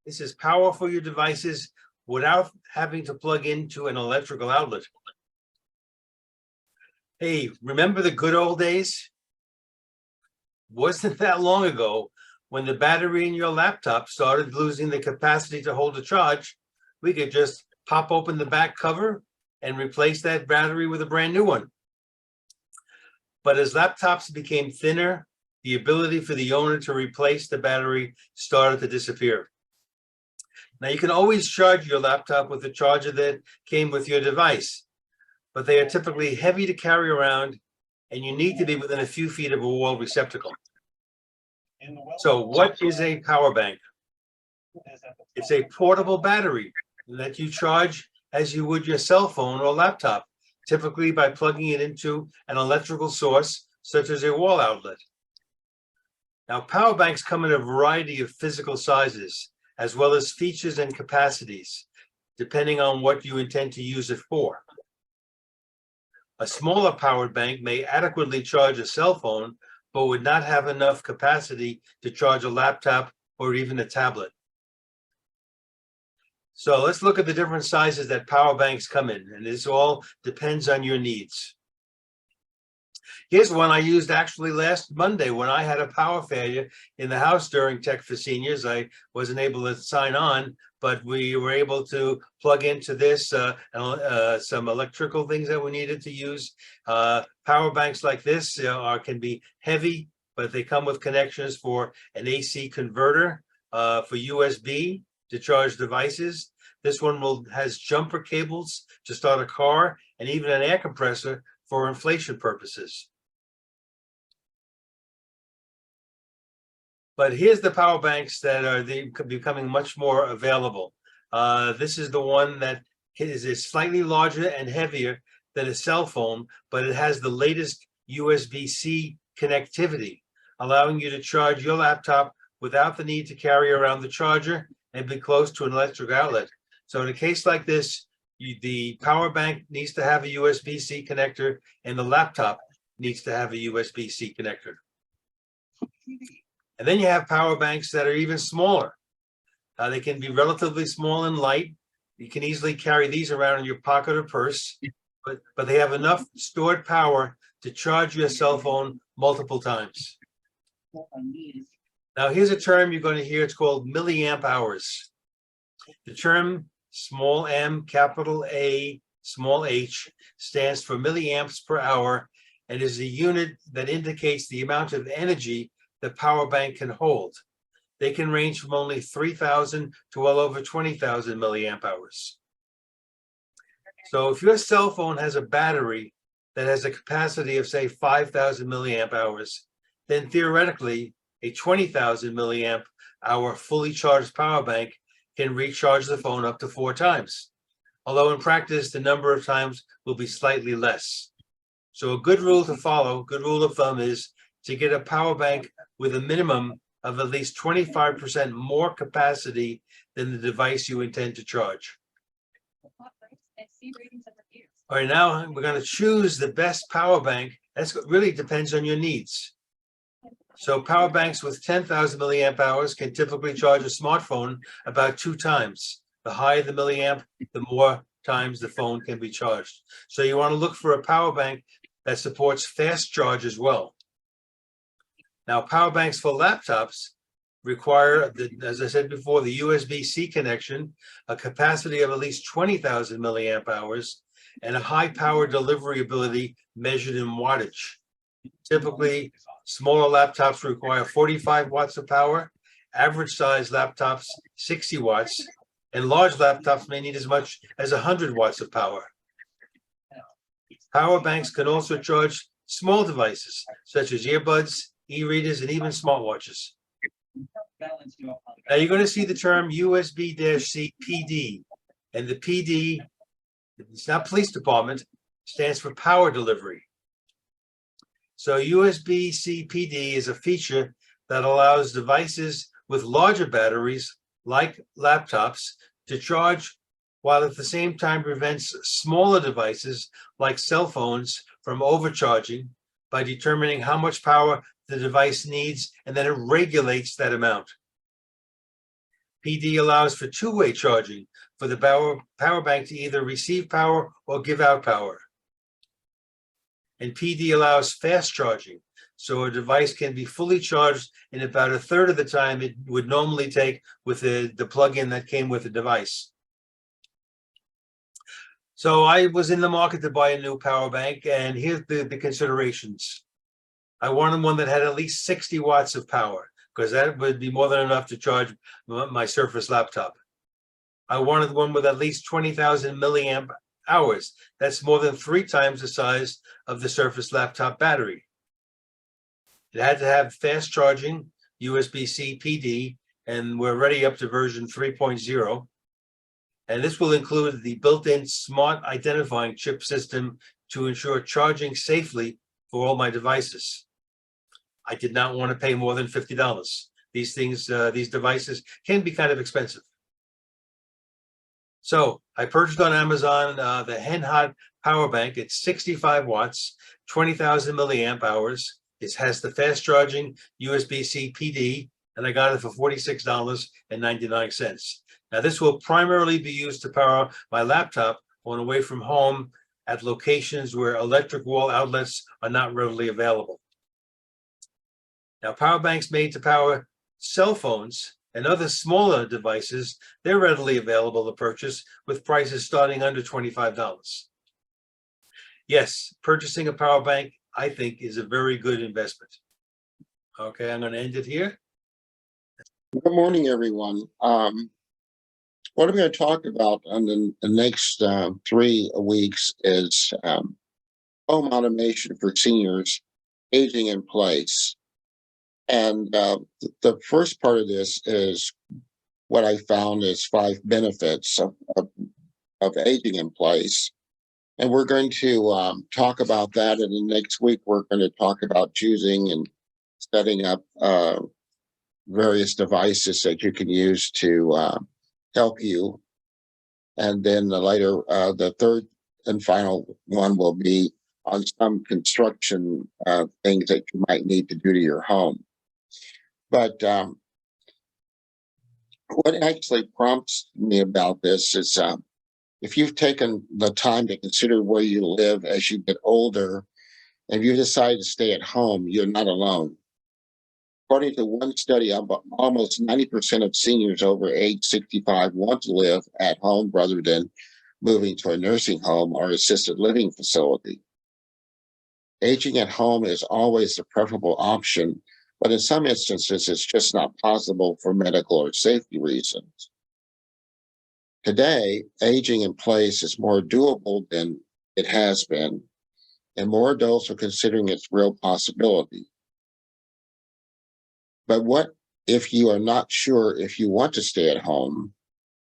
This is power for your devices without having to plug into an electrical outlet. Hey, remember the good old days? Wasn't that long ago when the battery in your laptop started losing the capacity to hold a charge. We could just pop open the back cover and replace that battery with a brand new one. But as laptops became thinner, the ability for the owner to replace the battery started to disappear. Now, you can always charge your laptop with the charger that came with your device, but they are typically heavy to carry around, and you need to be within a few feet of a wall receptacle. So what is a power bank? It's a portable battery that you charge as you would your cell phone or laptop, typically by plugging it into an electrical source, such as a wall outlet. Now, power banks come in a variety of physical sizes, as well as features and capacities, depending on what you intend to use it for. A smaller powered bank may adequately charge a cell phone, but would not have enough capacity to charge a laptop or even a tablet. So let's look at the different sizes that power banks come in, and this all depends on your needs. Here's one I used actually last Monday when I had a power failure in the house during Tech for Seniors. I wasn't able to sign on, but we were able to plug into this some electrical things that we needed to use. Power banks like this can be heavy, but they come with connections for an AC converter, for USB to charge devices. This one has jumper cables to start a car, and even an air compressor for inflation purposes. But here's the power banks that are becoming much more available. This is the one that is slightly larger and heavier than a cell phone, but it has the latest USB-C connectivity, allowing you to charge your laptop without the need to carry around the charger and be close to an electric outlet. So in a case like this, the power bank needs to have a USB-C connector, and the laptop needs to have a USB-C connector. And then you have power banks that are even smaller. They can be relatively small and light. You can easily carry these around in your pocket or purse, but they have enough stored power to charge your cell phone multiple times. Now, here's a term you're going to hear. It's called milliamp hours. The term small m, capital A, small h stands for milliamps per hour and is a unit that indicates the amount of energy the power bank can hold. They can range from only 3,000 to well over 20,000 milliamp hours. So if your cell phone has a battery that has a capacity of, say, 5,000 milliamp hours, then theoretically a 20,000 milliamp hour fully charged power bank can recharge the phone up to 4 times. Although in practice, the number of times will be slightly less. So a good rule to follow, good rule of thumb, is to get a power bank with a minimum of at least 25% more capacity than the device you intend to charge. All right, now we're going to choose the best power bank. That really depends on your needs. So power banks with 10,000 milliamp hours can typically charge a smartphone about 2 times. The higher the milliamp, the more times the phone can be charged. So you want to look for a power bank that supports fast charge as well. Now, power banks for laptops require, as I said before, the USB-C connection, a capacity of at least 20,000 milliamp hours, and a high power delivery ability measured in wattage. Typically, smaller laptops require 45 watts of power, average size laptops 60 watts, and large laptops may need as much as 100 watts of power. Power banks can also charge small devices, such as earbuds, e-readers, and even smartwatches. Now you're going to see the term USB-C PD, and the PD, it's not police department, stands for power delivery. So USB-C PD is a feature that allows devices with larger batteries, like laptops, to charge, while at the same time prevents smaller devices, like cell phones, from overcharging by determining how much power the device needs, and then it regulates that amount. PD allows for two-way charging for the power bank to either receive power or give out power. And PD allows fast charging, so a device can be fully charged in about a third of the time it would normally take with the plug-in that came with the device. So I was in the market to buy a new power bank, and here's the considerations. I wanted one that had at least 60 watts of power, because that would be more than enough to charge my Surface laptop. I wanted one with at least 20,000 milliamp hours. That's more than 3 times the size of the Surface laptop battery. It had to have fast charging, USB-C PD, and we're already up to version 3.0. And this will include the built-in smart identifying chip system to ensure charging safely for all my devices. I did not want to pay more than $50. These devices can be kind of expensive. So I purchased on Amazon the ℏ power bank. It's 65 watts, 20,000 milliamp hours. It has the fast charging USB-C PD, and I got it for $46.99. Now, this will primarily be used to power my laptop when away from home at locations where electric wall outlets are not readily available. Now, power banks made to power cell phones and other smaller devices, they're readily available to purchase with prices starting under $25. Yes, purchasing a power bank, I think, is a very good investment. Okay, I'm going to end it here. Good morning, everyone. What I'm going to talk about on the next 3 weeks is home automation for seniors aging in place. And the first part of this is what I found is 5 benefits of aging in place. And we're going to talk about that. And the next week, we're going to talk about choosing and setting up various devices that you can use to help you. And then later, the third and final one will be on some construction things that you might need to do to your home. But what actually prompts me about this is if you've taken the time to consider where you live as you get older and you decide to stay at home, you're not alone. According to one study, almost 90% of seniors over age 65 want to live at home rather than moving to a nursing home or assisted living facility. Aging at home is always the preferable option, but in some instances, it's just not possible for medical or safety reasons. Today, aging in place is more doable than it has been, and more adults are considering its real possibility. But what if you are not sure if you want to stay at home?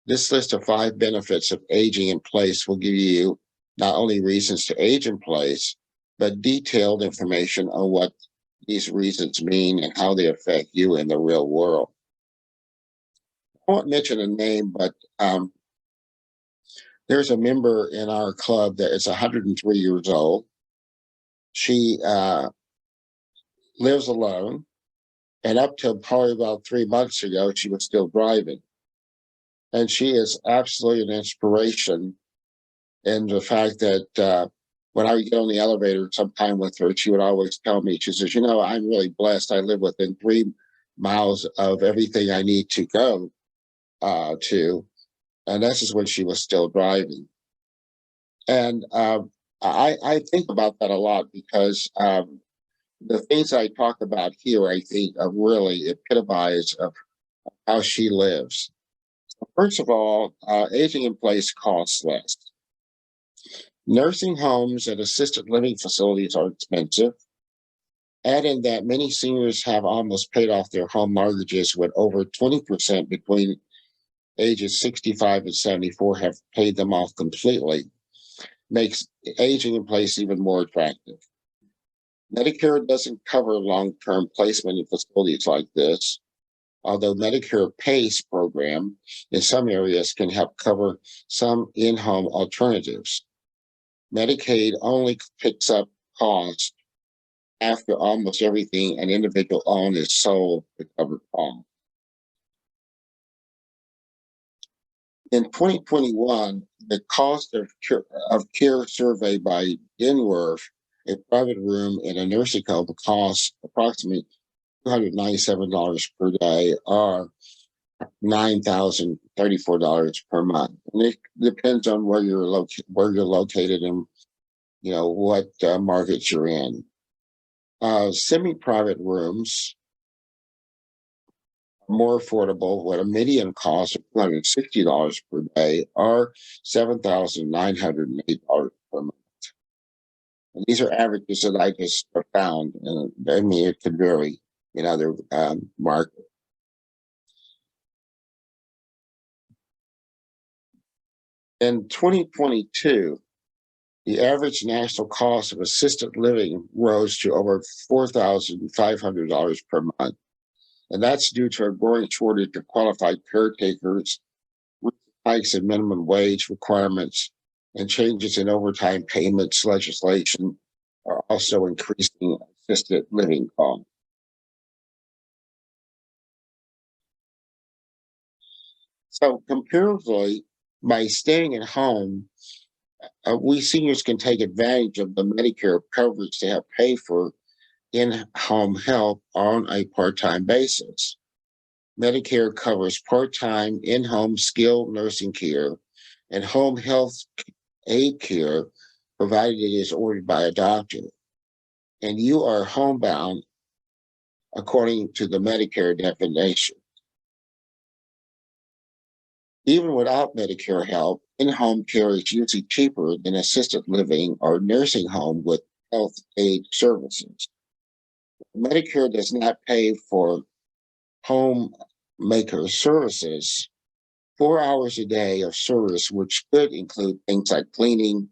This list of 5 benefits of aging in place will give you not only reasons to age in place, but detailed information on what these reasons mean and how they affect you in the real world. I won't mention a name, but there's a member in our club that is 103 years old. She lives alone. And up till probably about 3 months ago, she was still driving. And she is absolutely an inspiration in the fact that when I would get on the elevator sometime with her, she would always tell me, she says, I'm really blessed. I live within 3 miles of everything I need to go to. And this is when she was still driving. And I think about that a lot because the things I talk about here, I think, really epitomize of how she lives. First of all, aging in place costs less. Nursing homes and assisted living facilities are expensive. Add in that many seniors have almost paid off their home mortgages, with over 20% between ages 65 and 74 have paid them off completely, makes aging in place even more attractive. Medicare doesn't cover long-term placement in facilities like this, although Medicare PACE program in some areas can help cover some in-home alternatives. Medicaid only picks up costs after almost everything an individual owns is sold to cover costs. In 2021, the cost of care survey by ℜ a private room in a nursing home costs approximately $297 per day, or $9,034 per month. And it depends on where you're located and what markets you're in. Semi-private rooms are more affordable, with a median cost of $260 per day, or $7,908 per month. And these are averages that I just found, and I mean it could vary in other markets. In 2022, the average national cost of assisted living rose to over $4,500 per month. And that's due to a growing shortage of qualified caretakers, hikes in minimum wage requirements, and changes in overtime payments legislation are also increasing assisted living costs. So comparatively, by staying at home, we seniors can take advantage of the Medicare coverage to help pay for in-home help on a part-time basis. Medicare covers part-time in-home skilled nursing care and home health aid care, provided it is ordered by a doctor. And you are homebound according to the Medicare definition. Even without Medicare help, in-home care is usually cheaper than assisted living or nursing home with health aid services. Medicare does not pay for homemaker services. 4 hours a day of service, which could include things like cleaning,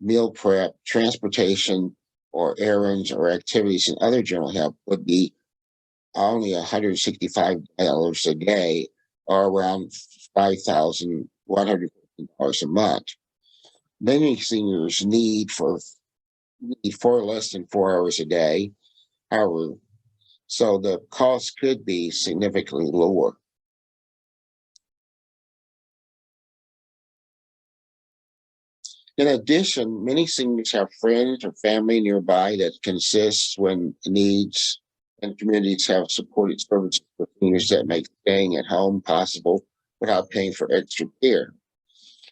meal prep, transportation, or errands or activities and other general help, would be only $165 a day, or around $5,150 a month. Many seniors need far less than 4 hours a day. However, so the cost could be significantly lower. In addition, many seniors have friends or family nearby that can assist when needs, and communities have supported services for seniors that make staying at home possible without paying for extra care.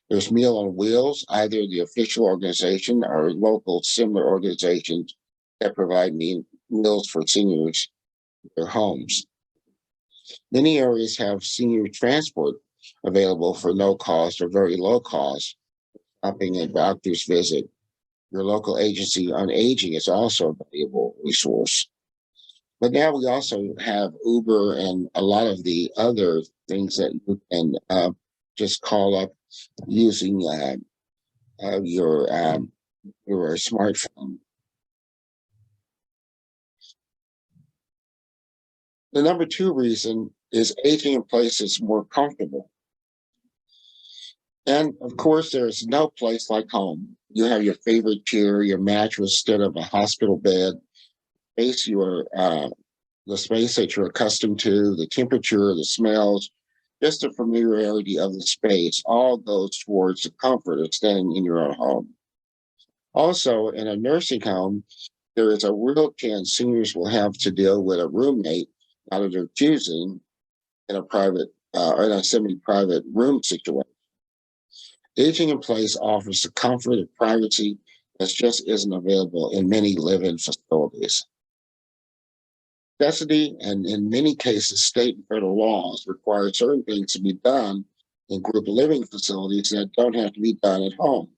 There's Meal on Wheels, either the official organization or local similar organizations that provide meals for seniors in their homes. Many areas have senior transport available for no cost or very low cost, stopping a doctor's visit. Your local agency on aging is also a valuable resource. But now we also have Uber and a lot of the other things that you can just call up using your smartphone. The number two reason is aging in place is more comfortable. And of course, there's no place like home. You have your favorite chair, your mattress instead of a hospital bed, the space that you're accustomed to, the temperature, the smells, just the familiarity of the space, all goes towards the comfort of staying in your own home. Also, in a nursing home, there is a real chance seniors will have to deal with a roommate out of their choosing in a private or in a semi-private room situation. Aging in place offers the comfort and privacy that just isn't available in many live-in facilities. Necessity, and in many cases, state and federal laws require certain things to be done in group living facilities that don't have to be done at home.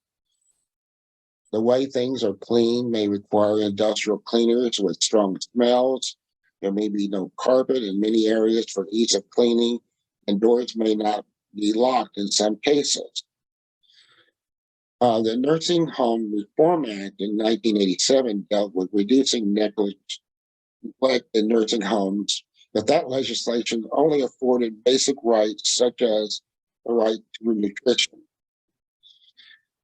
The way things are cleaned may require industrial cleaners with strong smells. There may be no carpet in many areas for ease of cleaning, and doors may not be locked in some cases. The Nursing Home Reform Act in 1987 dealt with reducing neglect in nursing homes, but that legislation only afforded basic rights such as the right to nutrition.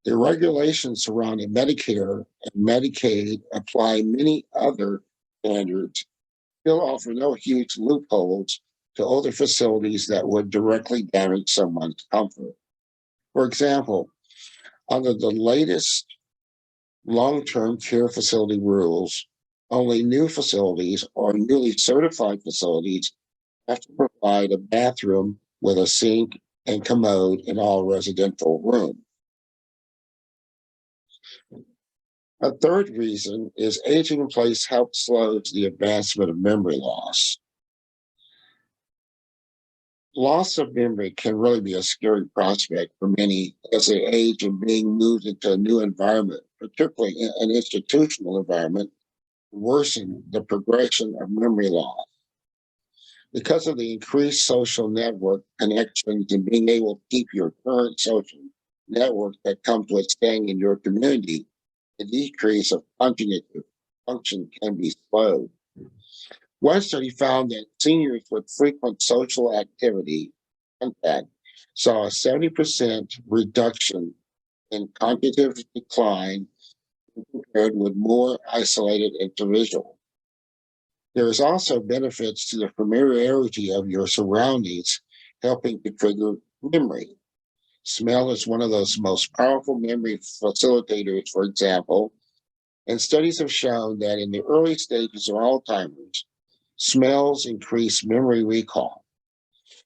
The regulations surrounding Medicare and Medicaid apply many other standards, still offer no huge loopholes to older facilities that would directly damage someone's comfort. For example, under the latest long-term care facility rules, only new facilities or newly certified facilities have to provide a bathroom with a sink and commode in all residential rooms. A third reason is aging in place helps slows the advancement of memory loss. Loss of memory can really be a scary prospect for many as they age and being moved into a new environment, particularly an institutional environment, worsen the progression of memory loss. Because of the increased social network connections and being able to keep your current social network that comes with staying in your community, the decrease of cognitive function can be slowed. One study found that seniors with frequent social activity contact saw a 70% reduction in cognitive decline compared with more isolated individuals. There is also benefits to the familiarity of your surroundings, helping to trigger memory. Smell is one of those most powerful memory facilitators, for example, and studies have shown that in the early stages of Alzheimer's, smells increase memory recall.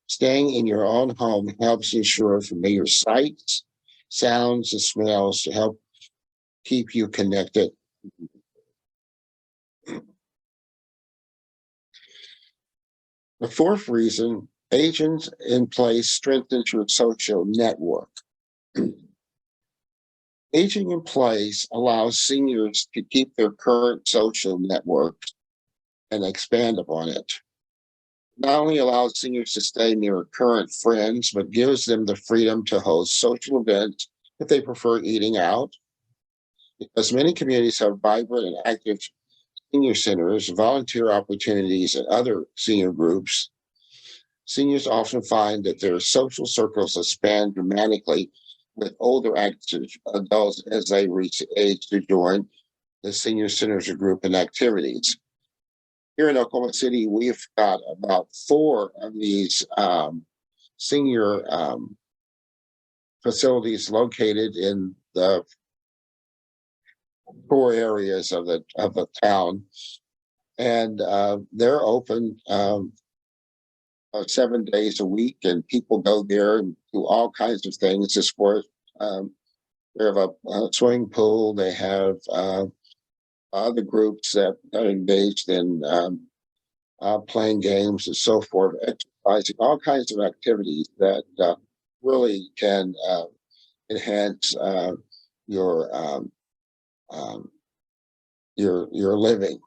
Staying in your own home helps ensure familiar sights, sounds, and smells to help keep you connected. The fourth reason, aging in place strengthens your social network. Aging in place allows seniors to keep their current social network and expand upon it. Not only allows seniors to stay near current friends, but gives them the freedom to host social events if they prefer eating out. Because many communities have vibrant and active senior centers, volunteer opportunities, and other senior groups, seniors often find that their social circles expand dramatically with older active adults as they reach the age to join the senior centers or group and activities. Here in Oklahoma City, we've got about 4 of these senior facilities located in the core areas of the town, and they're open 7 days a week, and people go there and do all kinds of things. As far as they have a swimming pool, they have other groups that are engaged in playing games and so forth, exercising, all kinds of activities that really can enhance your living.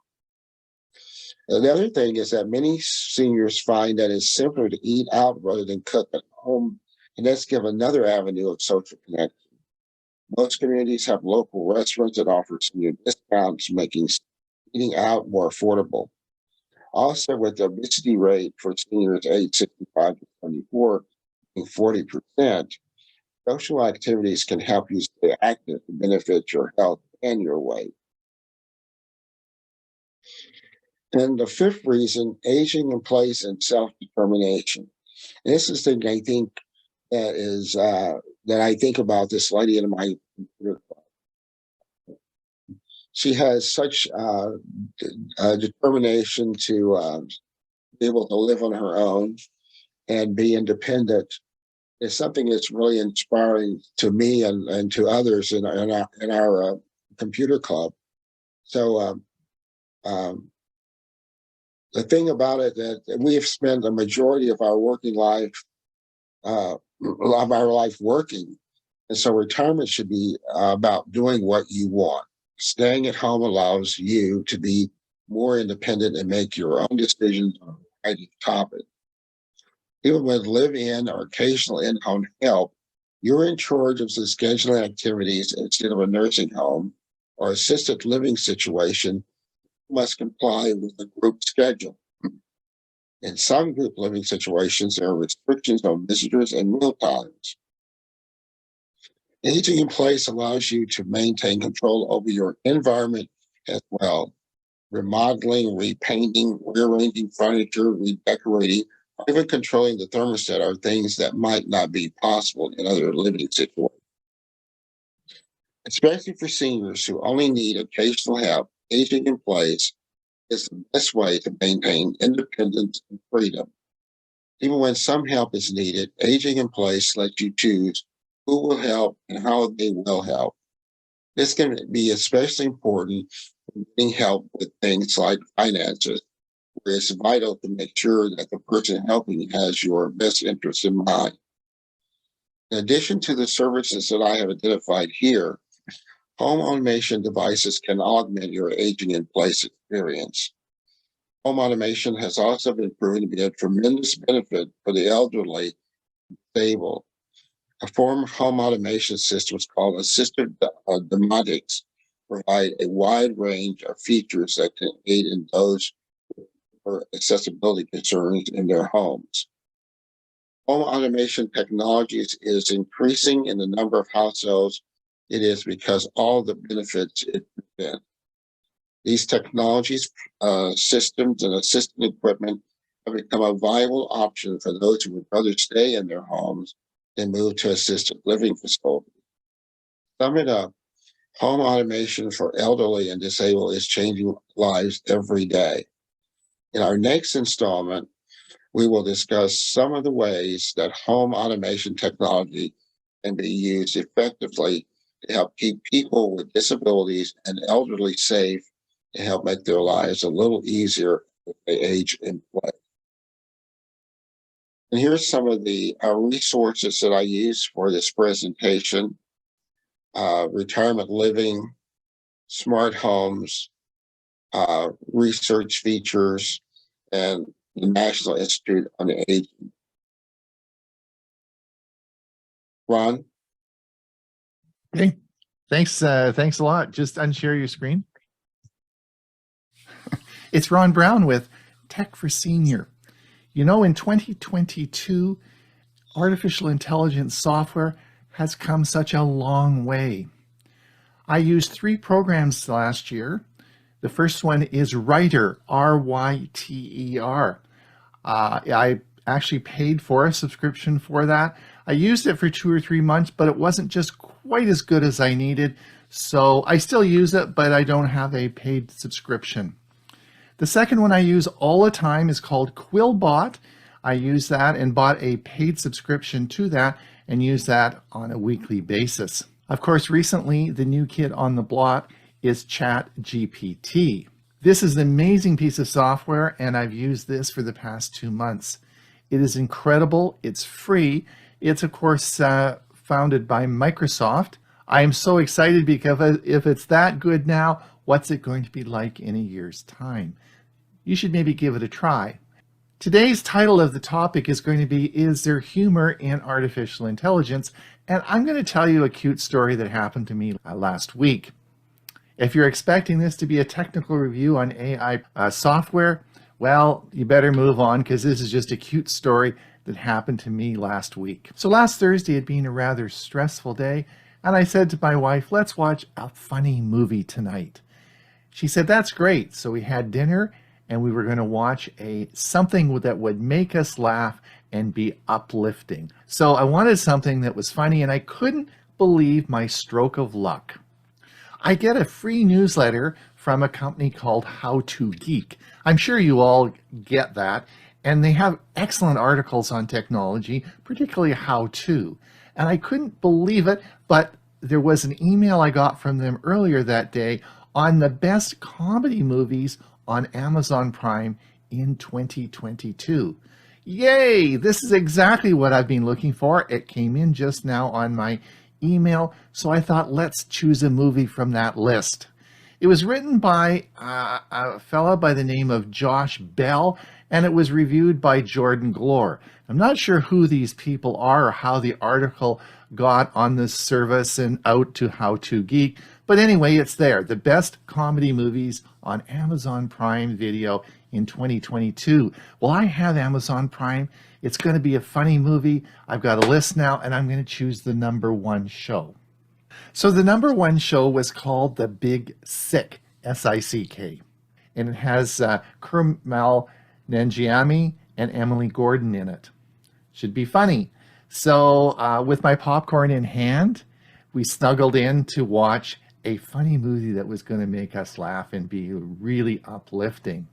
And the other thing is that many seniors find that it's simpler to eat out rather than cook at home, and that's give another avenue of social connection. Most communities have local restaurants that offer senior discounts, making eating out more affordable. Also, with the obesity rate for seniors aged 65 to 74 being 40%, social activities can help you stay active to benefit your health and your weight. And the fifth reason, aging in place and self-determination. And this is the thing I think that is that I think about this lady in my computer club. She has such determination to be able to live on her own and be independent. It's something that's really inspiring to me and to others in our computer club. So the thing about it that we have spent a majority of our working life, working. And so retirement should be about doing what you want. Staying at home allows you to be more independent and make your own decisions on a variety of topics. Even with live-in or occasional in-home help, you're in charge of the scheduling activities instead of a nursing home or assisted living situation. You must comply with the group schedule. In some group living situations, there are restrictions on visitors and meal times. Aging in place allows you to maintain control over your environment as well. Remodeling, repainting, rearranging furniture, redecorating Even controlling the thermostat are things that might not be possible in other living situations. Especially for seniors who only need occasional help, aging in place is the best way to maintain independence and freedom. Even when some help is needed, aging in place lets you choose who will help and how they will help. This can be especially important when getting help with things like finances, where it's vital to make sure that the person helping has your best interest in mind. In addition to the services that I have identified here, home automation devices can augment your aging in place experience. Home automation has also been proven to be a tremendous benefit for the elderly and disabled. A form of home automation systems called assisted domotics provide a wide range of features that can aid in those with accessibility concerns in their homes. Home automation technologies is increasing in the number of households it is because all the benefits it presents. These technologies, systems, and assistant equipment have become a viable option for those who would rather stay in their homes than move to assisted living facilities. To sum it up, home automation for elderly and disabled is changing lives every day. In our next installment, we will discuss some of the ways that home automation technology can be used effectively to help keep people with disabilities and elderly safe and help make their lives a little easier as they age in place. And here's some of the resources that I use for this presentation: retirement living, smart homes, research features, and the National Institute on Aging. Ron? Okay, thanks a lot. Just unshare your screen. It's Ron Brown with Tech for Senior. You know, in 2022, artificial intelligence software has come such a long way. I used 3 programs last year. The first one is Writer, R-Y-T-E-R. I actually paid for a subscription for that. I used it for 2 or 3 months, but it wasn't just quite as good as I needed. So I still use it, but I don't have a paid subscription. The second one I use all the time is called Quillbot. I use that and bought a paid subscription to that and use that on a weekly basis. Of course, recently, the new kid on the block is ChatGPT. This is an amazing piece of software, and I've used this for the past 2 months. It is incredible. It's free. It's, of course, founded by Microsoft. I am so excited because if it's that good now, what's it going to be like in a year's time? You should maybe give it a try. Today's title of the topic is going to be, is there humor in artificial intelligence? And I'm going to tell you a cute story that happened to me last week. If you're expecting this to be a technical review on AI software, well, you better move on, because this is just a cute story that happened to me last week. So last Thursday had been a rather stressful day, and I said to my wife, let's watch a funny movie tonight. She said, that's great. So we had dinner, and we were going to watch something that would make us laugh and be uplifting. So I wanted something that was funny, and I couldn't believe my stroke of luck. I get a free newsletter from a company called How to Geek. I'm sure you all get that. And they have excellent articles on technology, particularly how to. And I couldn't believe it, but there was an email I got from them earlier that day on the best comedy movies on Amazon Prime in 2022. Yay! This is exactly what I've been looking for. It came in just now on my email, so I thought, let's choose a movie from that list. It was written by a fella by the name of Josh Bell, and it was reviewed by Jordan Glore. I'm not sure who these people are or how the article got on this service and out to How to Geek, but anyway, it's there. The best comedy movies on Amazon Prime Video in 2022. Well, I have Amazon Prime. It's going to be a funny movie. I've got a list now, and I'm going to choose the #1 show. So the #1 show was called The Big Sick, S-I-C-K. And it has Kumail Nanjiani and Emily Gordon in it. Should be funny. So with my popcorn in hand, we snuggled in to watch a funny movie that was going to make us laugh and be really uplifting.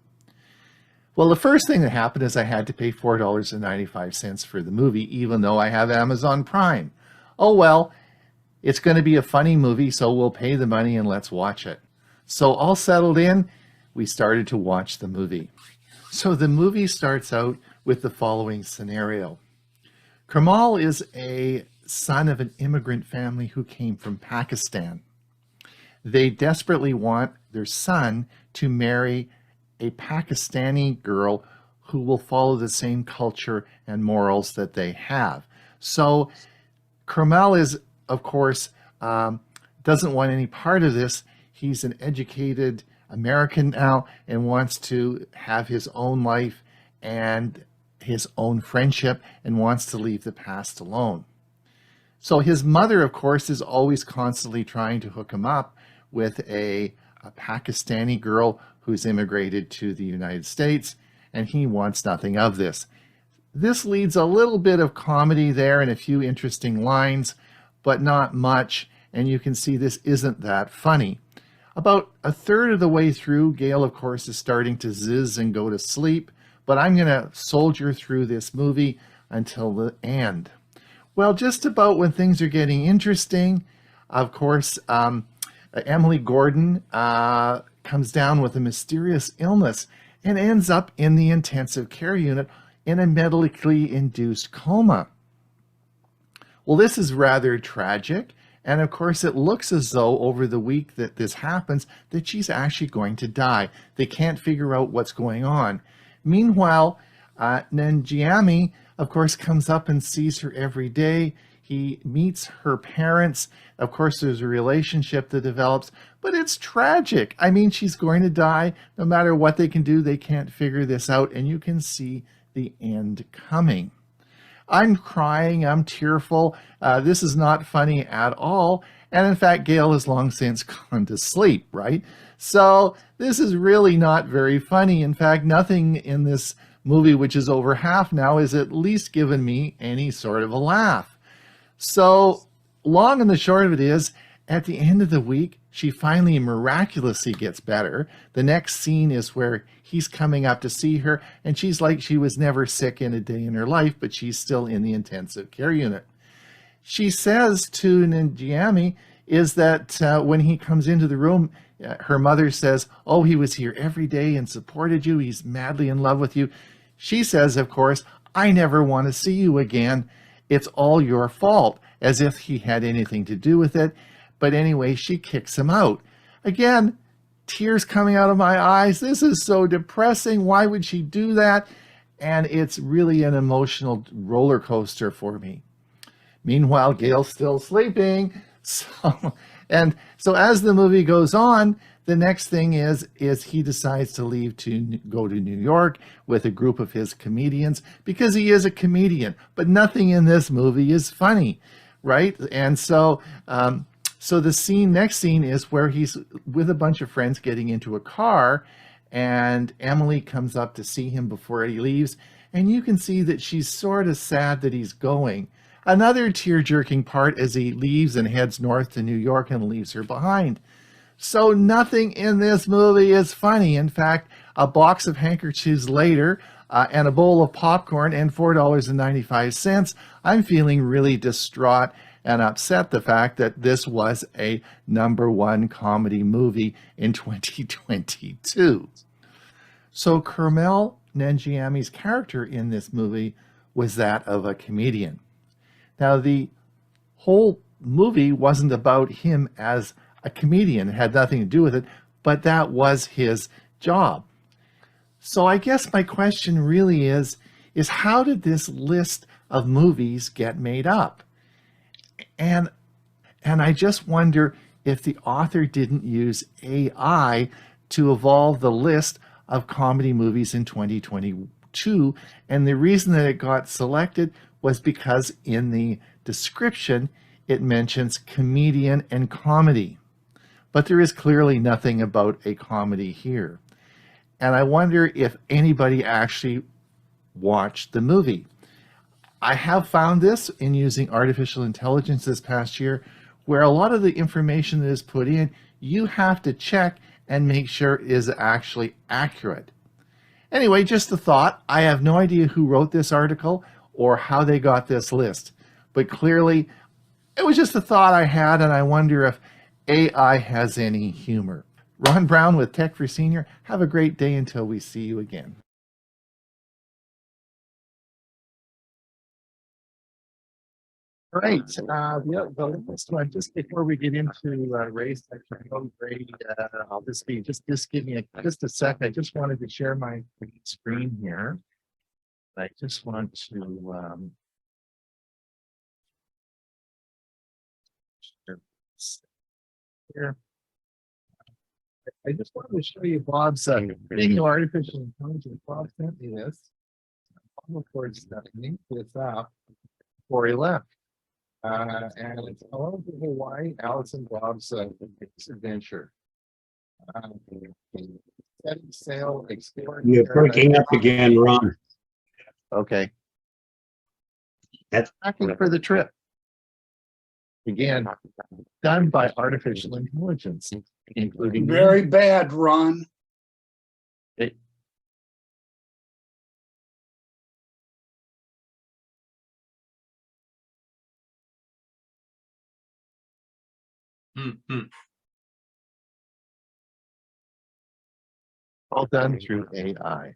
Well, the first thing that happened is I had to pay $4.95 for the movie, even though I have Amazon Prime. Oh well, it's going to be a funny movie, so we'll pay the money and let's watch it. So all settled in, we started to watch the movie. So the movie starts out with the following scenario. Kamal is a son of an immigrant family who came from Pakistan. They desperately want their son to marry a Pakistani girl who will follow the same culture and morals that they have. So Kamal is, of course, doesn't want any part of this. He's an educated American now and wants to have his own life and his own friendship and wants to leave the past alone. So his mother, of course, is always constantly trying to hook him up with a Pakistani girl who's immigrated to the United States, and he wants nothing of this. This leads a little bit of comedy there and a few interesting lines, but not much, and you can see this isn't that funny. About a third of the way through, Gail, of course, is starting to zizz and go to sleep, but I'm going to soldier through this movie until the end. Well, just about when things are getting interesting, of course, Emily Gordon comes down with a mysterious illness and ends up in the intensive care unit in a medically induced coma. Well, this is rather tragic. And of course, it looks as though over the week that this happens, that she's actually going to die. They can't figure out what's going on. Meanwhile, Hnengyami, of course, comes up and sees her every day. He meets her parents. Of course, there's a relationship that develops, but it's tragic. I mean, she's going to die. No matter what they can do, they can't figure this out, and you can see the end coming. I'm crying, I'm tearful. This is not funny at all. And in fact, Gail has long since gone to sleep, right? So this is really not very funny. In fact, nothing in this movie, which is over half now, has at least given me any sort of a laugh. So long and the short of it is, at the end of the week, she finally miraculously gets better. The next scene is where he's coming up to see her, and she's like she was never sick in a day in her life, but she's still in the intensive care unit. She says to Hnengyami is that when he comes into the room, her mother says, oh, he was here every day and supported you. He's madly in love with you. She says, of course, I never want to see you again. It's all your fault, as if he had anything to do with it. But anyway, she kicks him out. Again, tears coming out of my eyes. This is so depressing. Why would she do that? And it's really an emotional roller coaster for me. Meanwhile, Gail's still sleeping. So as the movie goes on, the next thing is he decides to leave to go to New York with a group of his comedians because he is a comedian. But nothing in this movie is funny, right? And so the next scene is where he's with a bunch of friends getting into a car, and Emily comes up to see him before he leaves, and you can see that she's sort of sad that he's going. Another tear-jerking part as he leaves and heads north to New York and leaves her behind. So nothing in this movie is funny. In fact, a box of handkerchiefs later and a bowl of popcorn and $4.95, I'm feeling really distraught and upset the fact that this was a #1 comedy movie in 2022. So Kamal Hnengyami's character in this movie was that of a comedian. Now, the whole movie wasn't about him as a comedian. It had nothing to do with it, but that was his job. So I guess my question really is how did this list of movies get made up? And I just wonder if the author didn't use AI to evolve the list of comedy movies in 2022. And the reason that it got selected was because in the description, it mentions comedian and comedy. But there is clearly nothing about a comedy here. And I wonder if anybody actually watch the movie. I have found this in using artificial intelligence this past year, where a lot of the information that is put in, you have to check and make sure it is actually accurate. Anyway, just a thought. I have no idea who wrote this article or how they got this list, but clearly it was just a thought I had, and I wonder if AI has any humor. Ron Brown with Tech for Senior. Have a great day until we see you again. All right, the last one, just before we get into Ray's section, Ray, I'll just give me just a sec. I just wanted to share my screen here. I just want to here. I just wanted to show you Bob's being artificial intelligence. Bob sent me this. Of course, linked this up before he left. And it's all the Hawaii, Alice and Bob's adventure. Setting sail, exploring. You're breaking up again, Ron. Okay. That's Packing for the trip. Again, done by artificial intelligence, including Very bad, Ron. it. All done through AI.